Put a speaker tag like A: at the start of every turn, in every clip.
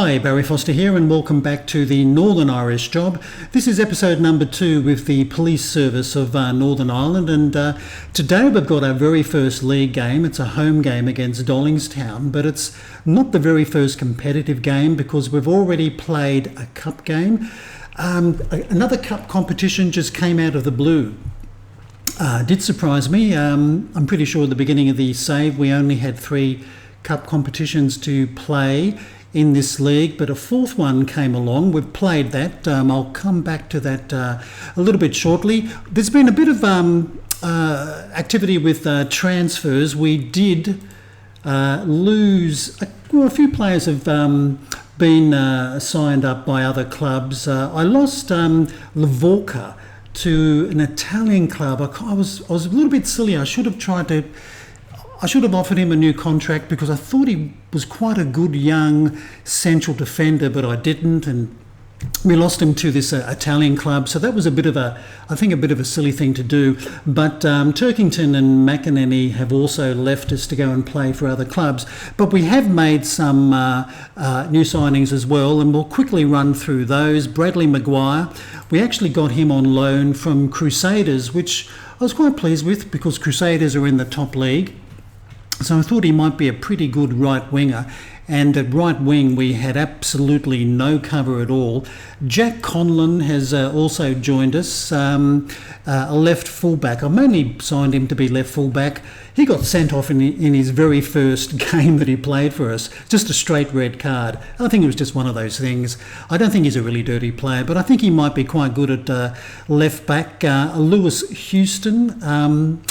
A: Hi, Barry Foster here, and welcome back to the Northern Irish Job. This is episode number 2 with the Police Service of Northern Ireland, and today we've got our very first league game. It's a home game against Dollingstown, but it's not the very first competitive game because we've already played a cup game. Another cup competition just came out of the blue. Did surprise me. I'm pretty sure at the beginning of the save we only had 3 cup competitions to play in this league, but a 4th one came along. We've played that. I'll come back to that a little bit shortly. There's been a bit of activity with transfers. We did lose a few players have been signed up by other clubs. I lost Lavorca to an Italian club. I was a little bit silly. I should have offered him a new contract because I thought he was quite a good young central defender, but I didn't, and we lost him to this Italian club. So that was a bit of a silly thing to do. But Turkington and McEnany have also left us to go and play for other clubs. But we have made some new signings as well, and we'll quickly run through those. Bradley Maguire, we actually got him on loan from Crusaders, which I was quite pleased with because Crusaders are in the top league. So I thought he might be a pretty good right winger. And at right wing, we had absolutely no cover at all. Jack Conlon has also joined us, a left fullback. I mainly signed him to be left fullback. He got sent off in his very first game that he played for us. Just a straight red card. I think it was just one of those things. I don't think he's a really dirty player, but I think he might be quite good at left back. Lewis Houston.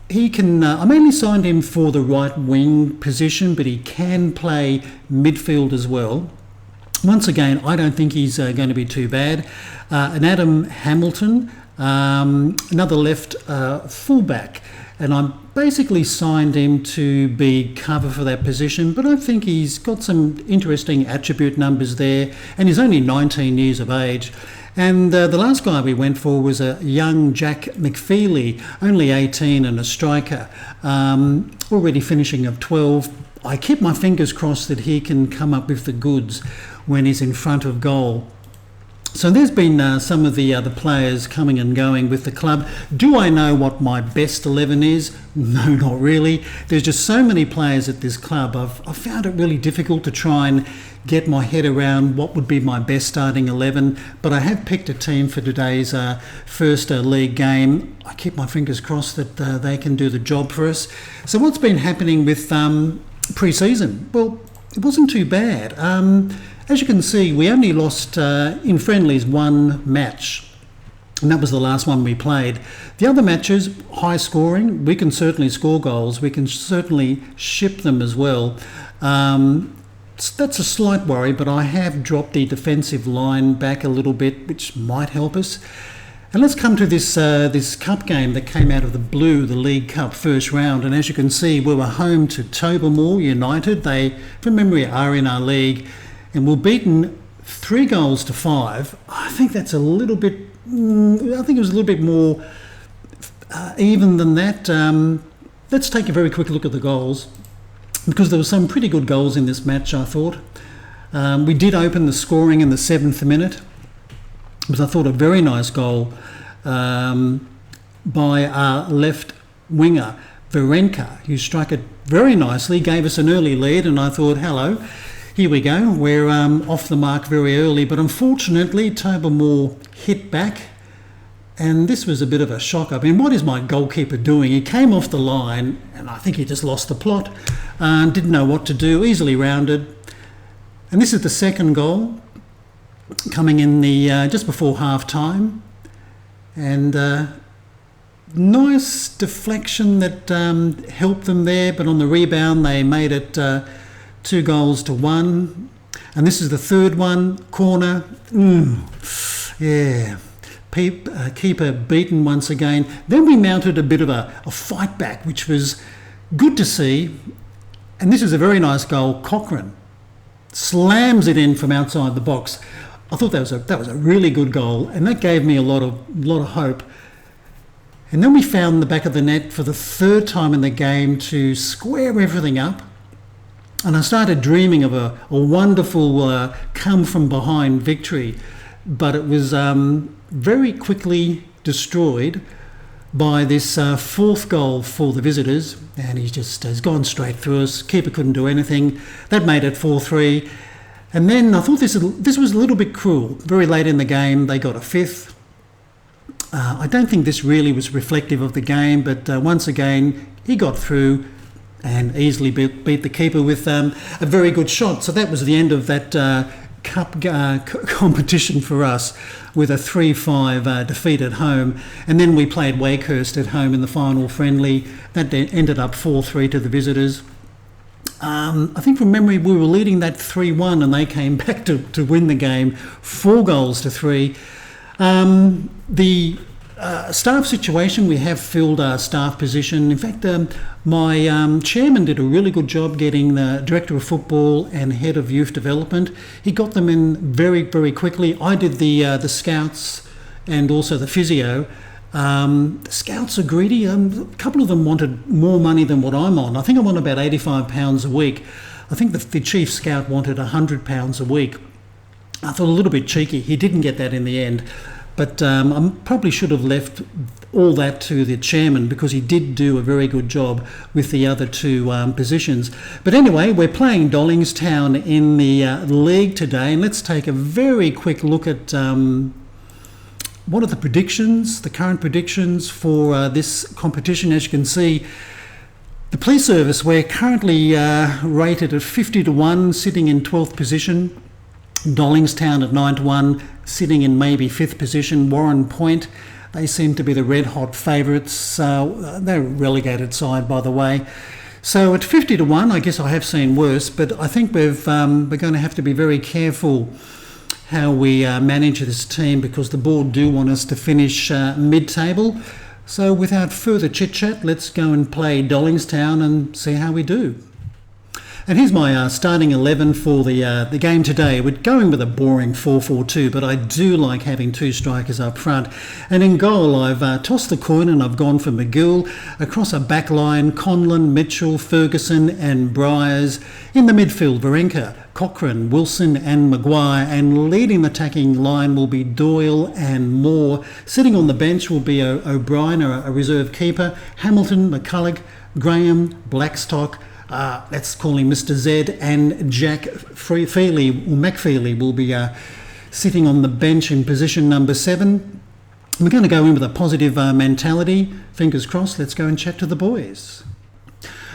A: He can. I mainly signed him for the right wing position, but he can play midfield as well. Once again, I don't think he's going to be too bad. And Adam Hamilton, another left fullback, and I basically signed him to be cover for that position, but I think he's got some interesting attribute numbers there, and he's only 19 years of age. And the last guy we went for was a young Jack McFeely, only 18 and a striker, already finishing of 12. I keep my fingers crossed that he can come up with the goods when he's in front of goal. So there's been some of the other players coming and going with the club. Do I know what my best 11 is? No, not really. There's just so many players at this club. I've found it really difficult to try and get my head around what would be my best starting 11. But I have picked a team for today's first league game. I keep my fingers crossed that they can do the job for us. So what's been happening with pre-season? Well, it wasn't too bad. As you can see, we only lost in friendlies 1 match, and that was the last one we played. The other matches, high scoring. We can certainly score goals. We can certainly ship them as well. That's a slight worry, but I have dropped the defensive line back a little bit, which might help us. And let's come to this cup game that came out of the blue, the League Cup first round. And as you can see, we were home to Tobermoor United. They, from memory, are in our league. And we're beaten 3-5. I think that's a little bit. I think it was a little bit more even than that. Let's take a very quick look at the goals, because there were some pretty good goals in this match, I thought. We did open the scoring in the 7th minute. It was, I thought, a very nice goal by our left winger, Varenka, who struck it very nicely, gave us an early lead, and I thought, hello. Here we go, we're off the mark very early, but unfortunately Tobermoor hit back, and this was a bit of a shock. I mean, what is my goalkeeper doing? He came off the line, and I think he just lost the plot, didn't know what to do, easily rounded. And this is the second goal, coming in the just before half-time, and nice deflection that helped them there, but on the rebound they made it 2-1, and this is the third one, corner. Yeah, keeper beaten once again. Then we mounted a bit of a fight back, which was good to see. And this is a very nice goal. Cochrane slams it in from outside the box. I thought that was a really good goal, and that gave me a lot of hope. And then we found the back of the net for the 3rd time in the game to square everything up. And I started dreaming of a wonderful come-from-behind victory, but it was very quickly destroyed by this fourth goal for the visitors, and has gone straight through us. Keeper couldn't do anything. That made it 4-3. And then I thought this was a little bit cruel. Very late in the game, they got a fifth. I don't think this really was reflective of the game, but once again, he got through and easily beat the keeper with a very good shot. So that was the end of that cup competition for us, with a 3-5 defeat at home. And then we played Wakehurst at home in the final friendly. That ended up 4-3 to the visitors. I think from memory we were leading that 3-1 and they came back to win the game 4-3. The staff situation, we have filled our staff position. In fact, my chairman did a really good job getting the director of football and head of youth development. He got them in very, very quickly. I did the scouts and also the physio. The scouts are greedy. A couple of them wanted more money than what I'm on. I think I'm on about £85 a week. I think the chief scout wanted £100 a week. I thought a little bit cheeky. He didn't get that in the end. But I probably should have left all that to the chairman, because he did do a very good job with the other two positions. But anyway, we're playing Dollingstown in the league today, and let's take a very quick look at what are the predictions, the current predictions for this competition. As you can see, the police service, we're currently rated at 50-1, sitting in 12th position. Dollingstown at 9-1, sitting in maybe 5th position. Warren Point, they seem to be the red-hot favourites. They're a relegated side, by the way. So at 50-1, I guess I have seen worse, but I think we're going to have to be very careful how we manage this team, because the board do want us to finish mid-table. So without further chit-chat, let's go and play Dollingstown and see how we do. And here's my starting 11 for the game today. We're going with a boring 4-4-2, but I do like having two strikers up front. And in goal, I've tossed the coin and I've gone for McGill. Across a back line, Conlon, Mitchell, Ferguson and Briers. In the midfield, Varenka, Cochrane, Wilson and Maguire. And leading the attacking line will be Doyle and Moore. Sitting on the bench will be O'Brien, a reserve keeper, Hamilton, McCulloch, Graham, Blackstock, let's call him Mr. Z, and Jack McFeely will be sitting on the bench in position number 7. We're going to go in with a positive mentality. Fingers crossed. Let's go and chat to the boys.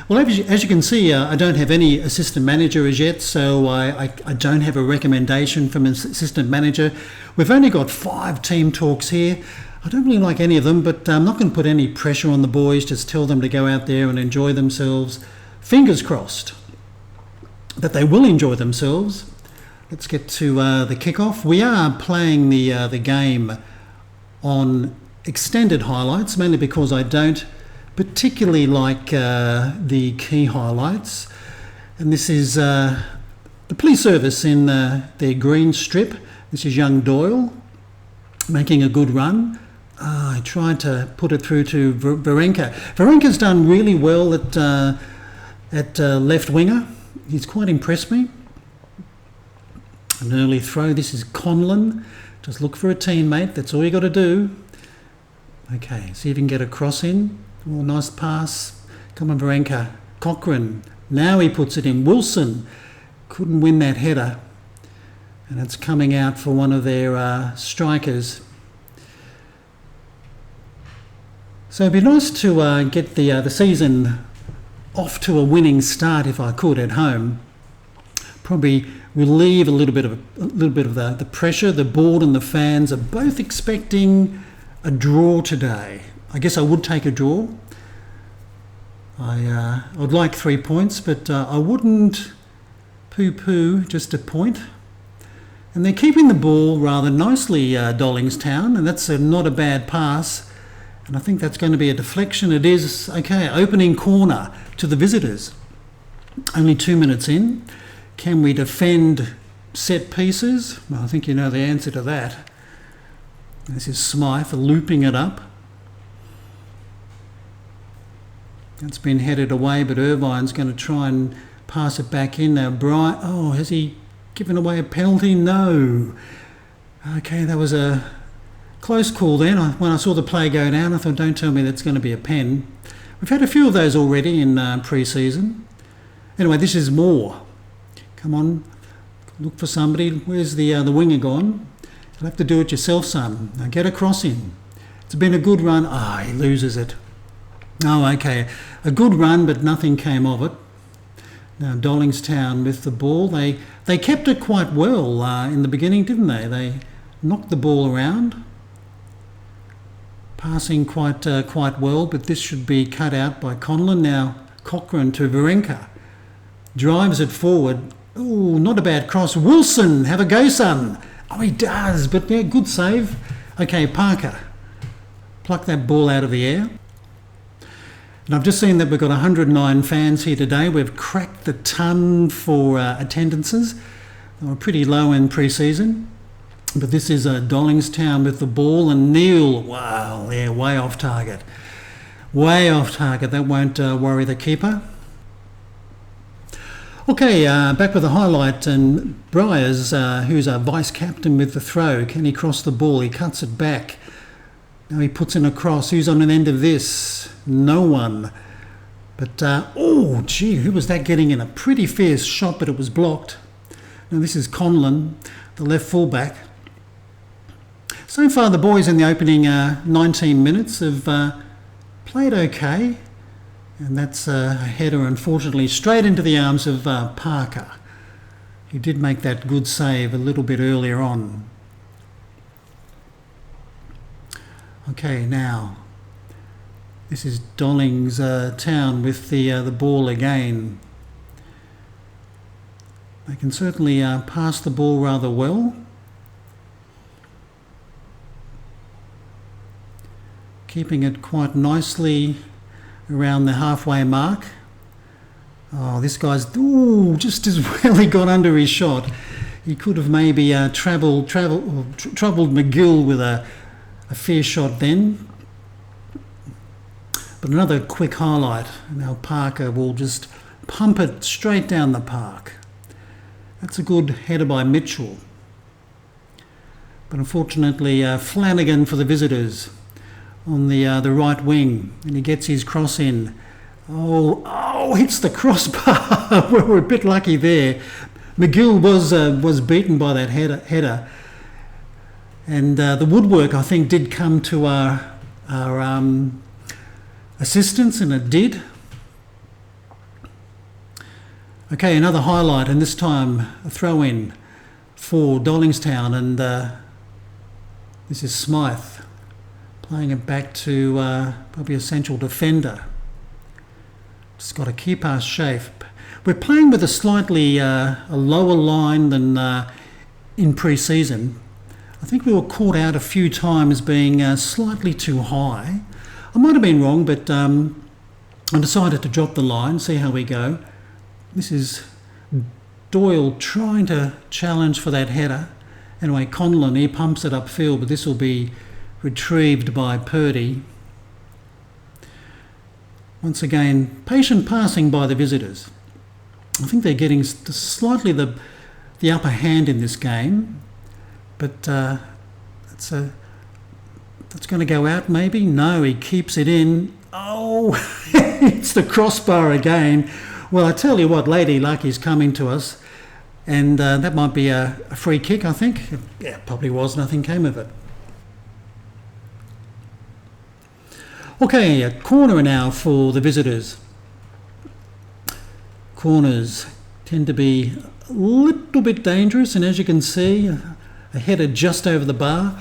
A: Well, as you can see, I don't have any assistant manager as yet, so I don't have a recommendation from an assistant manager. We've only got 5 team talks here. I don't really like any of them, but I'm not going to put any pressure on the boys. Just tell them to go out there and enjoy themselves. Fingers crossed that they will enjoy themselves. Let's get to the kickoff. We are playing the game on extended highlights, mainly because I don't particularly like the key highlights. And this is the police service in their green strip. This is young Doyle making a good run. I tried to put it through to Varenka. Varenka's done really well at left winger. He's quite impressed me. An early throw. This is Conlon. Just look for a teammate. That's all you got to do. Okay, see if you can get a cross in. Oh, nice pass. Come on, Varenka. Cochrane. Now he puts it in. Wilson couldn't win that header. And it's coming out for one of their strikers. So it'd be nice to get the season off to a winning start if I could at home. Probably relieve a little bit of the pressure. The board and the fans are both expecting a draw today. I guess I would take a draw. I would like 3 points, but I wouldn't poo-poo just a point. And they're keeping the ball rather nicely, Dollingstown, and that's not a bad pass. And I think that's going to be a deflection. It is. Okay, opening corner to the visitors. Only 2 minutes in. Can we defend set pieces? Well, I think you know the answer to that. This is Smythe looping it up. It's been headed away, but Irvine's going to try and pass it back in. Now, Brian, oh, has he given away a penalty? No. Okay, that was a close call then. When I saw the play go down, I thought, don't tell me that's going to be a pen. We've had a few of those already in pre-season. Anyway, this is more. Come on, look for somebody. Where's the winger gone? You'll have to do it yourself, son. Now get a cross in. It's been a good run. He loses it. Oh, okay. A good run, but nothing came of it. Now, Dollingstown with the ball. They kept it quite well in the beginning, didn't they? They knocked the ball around. Passing quite well, but this should be cut out by Conlon. Now, Cochrane to Varenka. Drives it forward. Oh, not a bad cross. Wilson, have a go, son. Oh, he does, but yeah, good save. Okay, Parker. Pluck that ball out of the air. And I've just seen that we've got 109 fans here today. We've cracked the ton for attendances. They were pretty low in pre-season. But this is Dollingstown with the ball, and Neil, wow, they're way off target. Way off target. That won't worry the keeper. Okay, back with the highlight, and Briers, who's our vice-captain with the throw. Can he cross the ball? He cuts it back. Now he puts in a cross. Who's on the end of this? No one. But, oh, gee, who was that getting in? A pretty fierce shot, but it was blocked. Now this is Conlon, the left fullback. So far, the boys in the opening 19 minutes have played okay. And that's a header, unfortunately, straight into the arms of Parker. He did make that good save a little bit earlier on. Okay, now, this is Dollingstown with the ball again. They can certainly pass the ball rather well. Keeping it quite nicely around the halfway mark. Oh, this guy's just as well he got under his shot. He could have maybe troubled McGill with a fair shot then. But another quick highlight. Now Parker will just pump it straight down the park. That's a good header by Mitchell. But unfortunately, Flanagan for the visitors on the right wing, and he gets his cross in. Oh, hits the crossbar. We were a bit lucky there. McGill was beaten by that header. And the woodwork, I think, did come to our assistance, and it did. Okay, another highlight, and this time a throw-in for Dollingstown, and this is Smythe playing it back to probably a central defender. Just got to keep our shape. We're playing with a slightly a lower line than in pre-season. I think we were caught out a few times being slightly too high. I might have been wrong, but I decided to drop the line, see how we go. This is Doyle trying to challenge for that header. Anyway, Conlon, he pumps it upfield, but this will be retrieved by Purdy. Once again, patient passing by the visitors. I think they're getting slightly the upper hand in this game, but that's going to go out maybe? No, he keeps it in. Oh, it's the crossbar again. Well, I tell you what, Lady Luck is coming to us, and that might be a free kick, I think. Yeah, it probably was. Nothing came of it. Okay, a corner now for the visitors. Corners tend to be a little bit dangerous, and as you can see, a header just over the bar.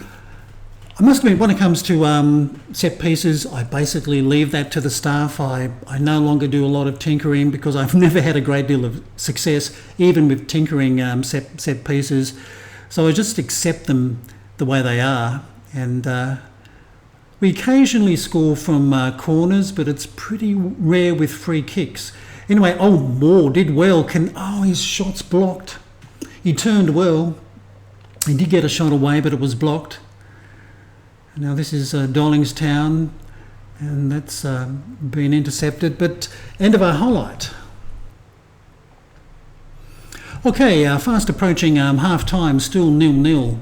A: I must admit, when it comes to set pieces, I basically leave that to the staff. I no longer do a lot of tinkering because I've never had a great deal of success, even with tinkering set pieces. So I just accept them the way they are, and we occasionally score from corners, but it's pretty rare with free kicks. Anyway, Moore did well. His shot's blocked. He turned well. He did get a shot away, but it was blocked. Now this is Dollingstown, and that's been intercepted. But end of our highlight. Okay, fast approaching half-time, still 0-0.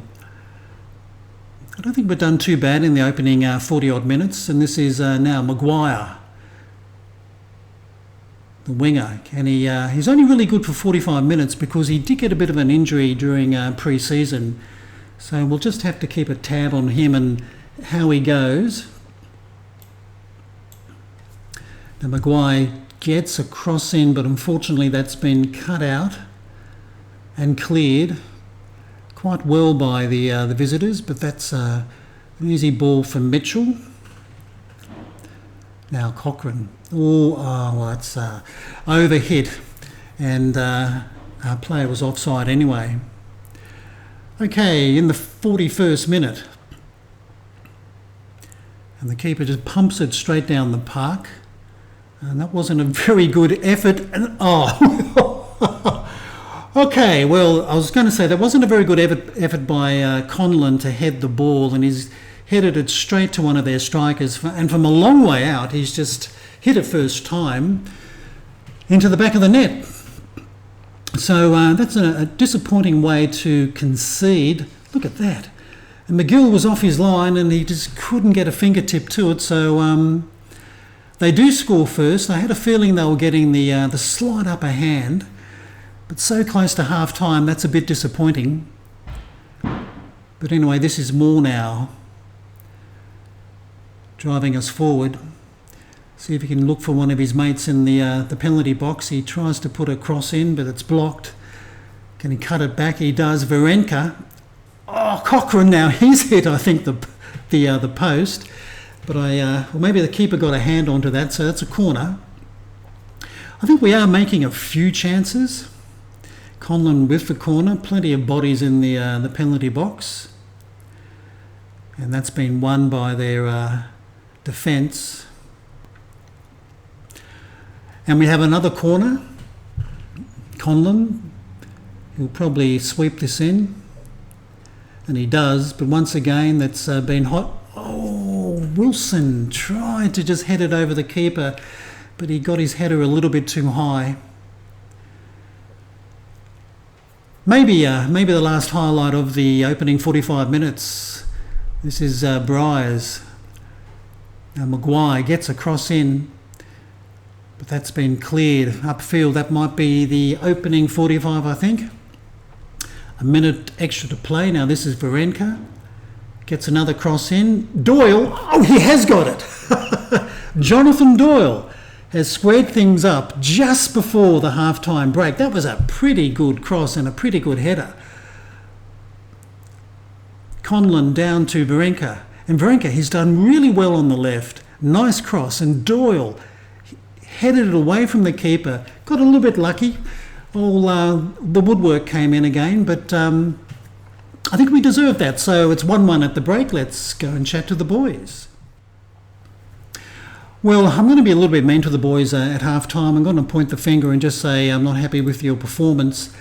A: I don't think we've done too bad in the opening 40-odd minutes, and this is now Maguire, the winger, and he's only really good for 45 minutes because he did get a bit of an injury during pre-season, so we'll just have to keep a tab on him and how he goes. Now Maguire gets a cross in, but unfortunately that's been cut out and cleared quite well by the visitors, but that's an easy ball for Mitchell. Now Cochrane. That's overhit, and our player was offside anyway. Okay, in the 41st minute, and the keeper just pumps it straight down the park, and that wasn't a very good effort. And okay, well, I was going to say that wasn't a very good effort by Conlon to head the ball, and he's headed it straight to one of their strikers, and from a long way out, he's just hit it first time into the back of the net. So that's a disappointing way to concede. Look at that. And McGill was off his line, and he just couldn't get a fingertip to it, so they do score first. I had a feeling they were getting the slight upper hand, but so close to half-time, that's a bit disappointing. But anyway, this is Moore now, driving us forward. See if he can look for one of his mates in the penalty box. He tries to put a cross in, but it's blocked. Can he cut it back? He does. Varenka. Oh, Cochrane now. He's hit, I think, the post. But well, maybe the keeper got a hand onto that, so that's a corner. I think we are making a few chances. Conlon with the corner, plenty of bodies in the penalty box, and that's been won by their defence. And we have another corner. Conlon, he'll probably sweep this in, and he does, but once again that's been hot. Oh, Wilson tried to just head it over the keeper, but he got his header a little bit too high. Maybe the last highlight of the opening 45 minutes. This is Briers. Now Maguire gets a cross in, but that's been cleared upfield. That might be the opening 45, I think. A minute extra to play. Now this is Varenka. Gets another cross in. Doyle. Oh, he has got it. Jonathan Doyle has squared things up just before the half-time break. That was a pretty good cross and a pretty good header. Conlon down to Varenka. And Varenka, he's done really well on the left. Nice cross. And Doyle headed it away from the keeper. Got a little bit lucky. All the woodwork came in again, but I think we deserved that. So it's 1-1 at the break. Let's go and chat to the boys. Well, I'm going to be a little bit mean to the boys at half-time. I'm going to point the finger and just say I'm not happy with your performance.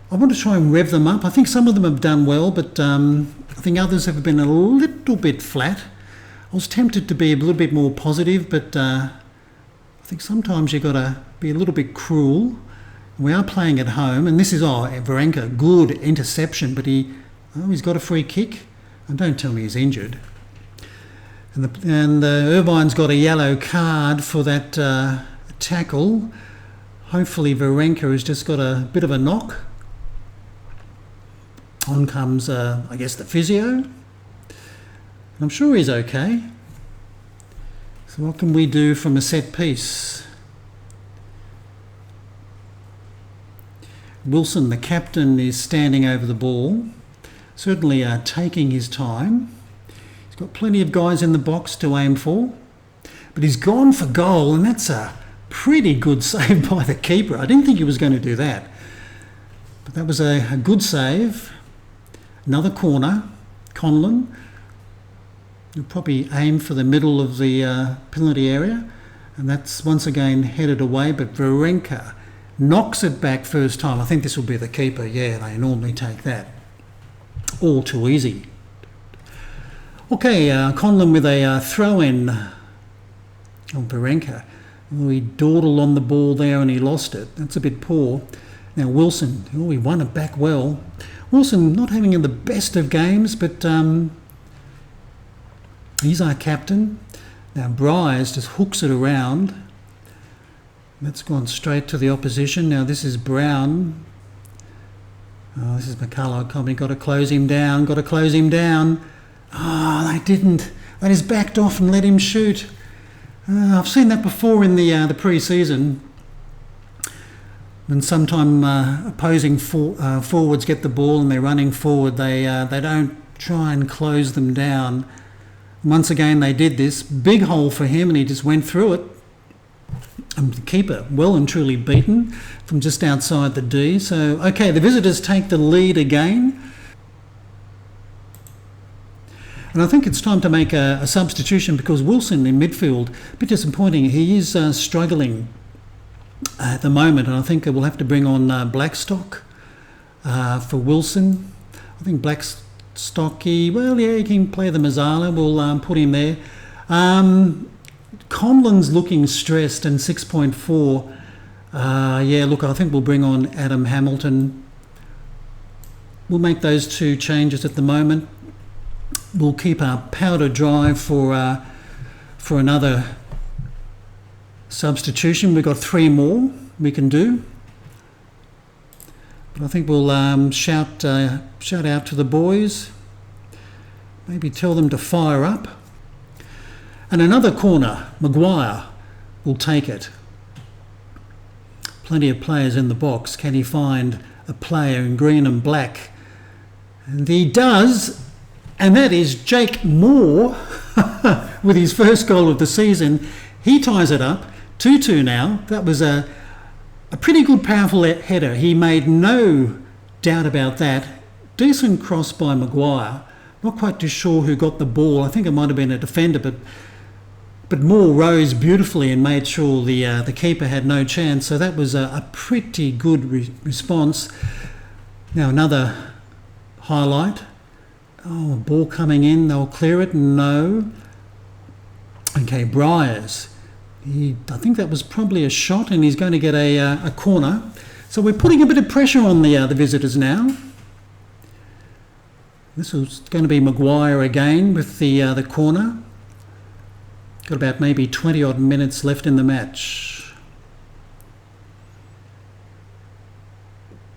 A: I want to try and rev them up. I think some of them have done well, but I think others have been a little bit flat. I was tempted to be a little bit more positive, but I think sometimes you've got to be a little bit cruel. We are playing at home, and this is Varenka, good interception, but he's got a free kick. And don't tell me he's injured. And Irvine's got a yellow card for that tackle. Hopefully Varenka has just got a bit of a knock. On comes, I guess, the physio. I'm sure he's okay. So what can we do from a set piece? Wilson, the captain, is standing over the ball, certainly taking his time. He's got plenty of guys in the box to aim for, but he's gone for goal, and that's a pretty good save by the keeper. I didn't think he was going to do that, but that was a good save. Another corner. Conlon, you'll probably aim for the middle of the penalty area, and that's once again headed away, but Varenka knocks it back first time. I think this will be the keeper. Yeah, they normally take that. All too easy. Okay, Conlon with a throw-in on Varenka. He dawdled on the ball there and he lost it. That's a bit poor. Now Wilson, he won it back well. Wilson not having the best of games, but he's our captain. Now Bryce just hooks it around. That's gone straight to the opposition. Now this is Brown. Oh, this is McCullough. Company got to close him down. Oh, they didn't. They just backed off and let him shoot. I've seen that before in the pre-season. When sometime opposing forwards get the ball and they're running forward, they don't try and close them down. Once again, they did this. Big hole for him, and he just went through it. And the keeper well and truly beaten from just outside the D. So, okay, the visitors take the lead again. And I think it's time to make a substitution because Wilson in midfield, a bit disappointing. He is struggling at the moment, and I think we'll have to bring on Blackstock for Wilson. I think Blackstock, he can play the Mazzala. We'll put him there. Conlon's looking stressed and 6.4. I think we'll bring on Adam Hamilton. We'll make those two changes at the moment. We'll keep our powder dry for another substitution. We've got 3 more we can do. But I think we'll shout out to the boys. Maybe tell them to fire up. And another corner, Maguire will take it. Plenty of players in the box. Can he find a player in green and black? And he does. And that is Jake Moore with his first goal of the season. He ties it up, 2-2 now. That was a pretty good, powerful header. He made no doubt about that. Decent cross by Maguire. Not quite too sure who got the ball. I think it might have been a defender, but Moore rose beautifully and made sure the keeper had no chance. So that was a pretty good response. Now another highlight. Oh, a ball coming in, they'll clear it, no. Okay, Briers. I think that was probably a shot and he's going to get a corner. So we're putting a bit of pressure on the visitors now. This is going to be Maguire again with the corner. Got about maybe 20 odd minutes left in the match.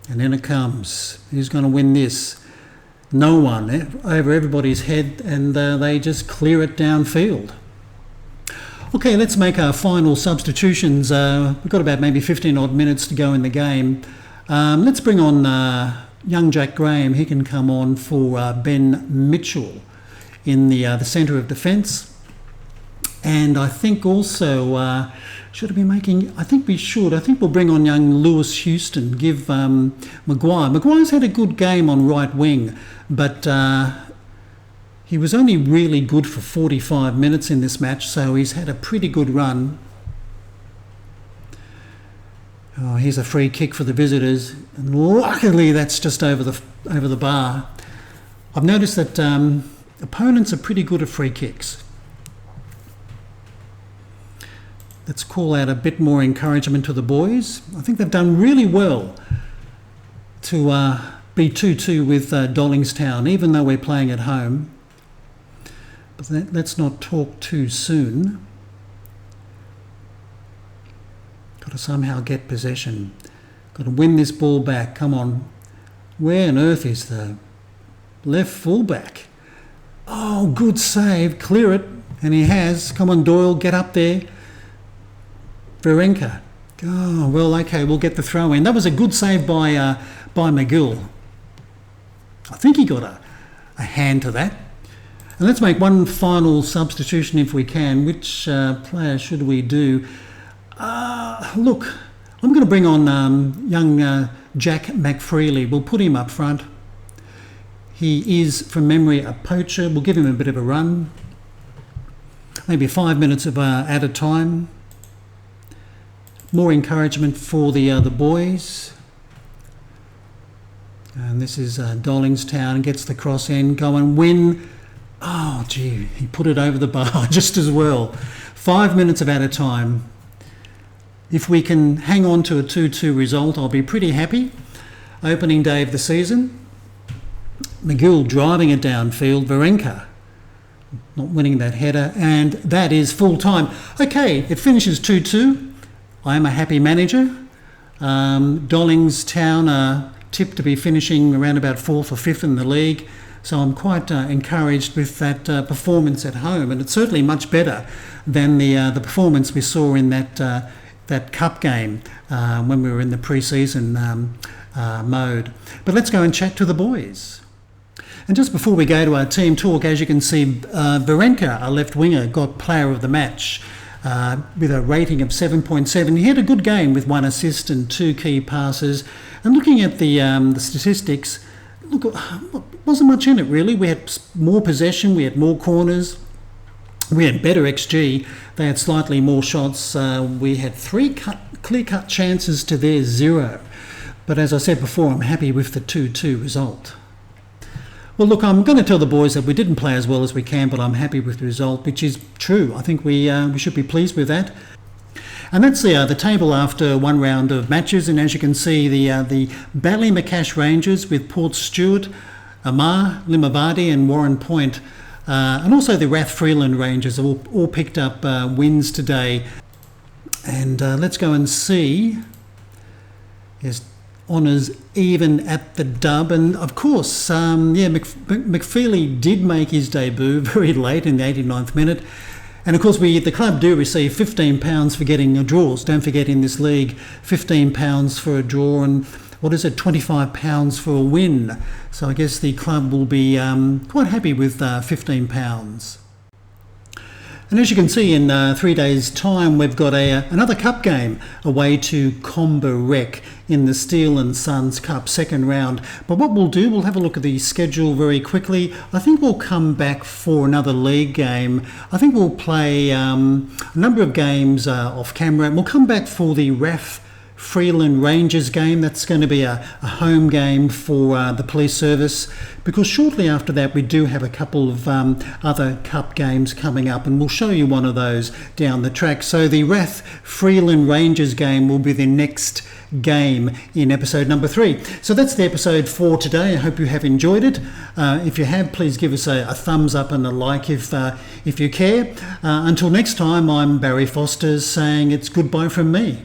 A: And in it comes. Who's going to win this? No one, over everybody's head, and they just clear it downfield. Okay, let's make our final substitutions. We've got about maybe 15 odd minutes to go in the game. Let's bring on young Jack Graham. He can come on for Ben Mitchell in the centre of defence. And I think also, should I be making... I think we should. I think we'll bring on young Lewis Houston, give Maguire. Maguire's had a good game on right wing, but he was only really good for 45 minutes in this match, so he's had a pretty good run. Oh, here's a free kick for the visitors, and luckily that's just over the bar. I've noticed that opponents are pretty good at free kicks. Let's call out a bit more encouragement to the boys. I think they've done really well to be 2-2 with Dollingstown, even though we're playing at home. But let's not talk too soon. Got to somehow get possession. Got to win this ball back. Come on. Where on earth is the left fullback? Oh, good save. Clear it. And he has. Come on, Doyle. Get up there. Verenka. Oh, well, okay, we'll get the throw in. That was a good save by McGill. I think he got a hand to that. And let's make one final substitution if we can. Which player should we do? Look, I'm going to bring on young Jack McFreely. We'll put him up front. He is, from memory, a poacher. We'll give him a bit of a run. Maybe 5 minutes at a time. More encouragement for the boys. And this is Dollingstown, gets the cross in, go and win. Oh, gee, he put it over the bar just as well. 5 minutes of at a time. If we can hang on to a 2-2 result, I'll be pretty happy. Opening day of the season. McGill driving it downfield. Varenka not winning that header, and that is full time. Okay, it finishes 2-2. I am a happy manager. Dollingstown are tipped to be finishing around about 4th or 5th in the league, so I'm quite encouraged with that performance at home, and it's certainly much better than the performance we saw in that cup game when we were in the pre-season mode. But let's go and chat to the boys. And just before we go to our team talk, as you can see, Varenka, our left winger, got player of the match with a rating of 7.7. He had a good game with 1 assist and 2 key passes. And looking at the statistics, look, wasn't much in it really. We had more possession, we had more corners, we had better XG, they had slightly more shots. We had 3 clear-cut chances to their 0. But as I said before, I'm happy with the 2-2 result. Well, look, I'm going to tell the boys that we didn't play as well as we can, but I'm happy with the result, which is true. I think we should be pleased with that. And that's the table after one round of matches. And as you can see, the Ballymacash Rangers with Port Stewart, Amar, Limavady and Warren Point, and also the Rathfreeland Rangers all picked up wins today. And let's go and see. Yes, honours even at the dub, and of course McFeely did make his debut very late in the 89th minute, and of course the club do receive £15 for getting draws. Don't forget, in this league, £15 for a draw and £25 for a win, so I guess the club will be quite happy with £15. And as you can see, in 3 days' time, we've got another cup game away to Comber Rec in the Steel and Sons Cup second round. But what we'll do, we'll have a look at the schedule very quickly. I think we'll come back for another league game. I think we'll play a number of games off camera. And we'll come back for the Freeland Rangers game. That's going to be a home game for the police service, because shortly after that we do have a couple of other cup games coming up, and we'll show you one of those down the track. So the Freeland Rangers game will be the next game in episode number 3. So that's the episode for today. I hope you have enjoyed it. If you have, please give us a thumbs up and a like if you care. Until next time, I'm Barry Foster saying it's goodbye from me.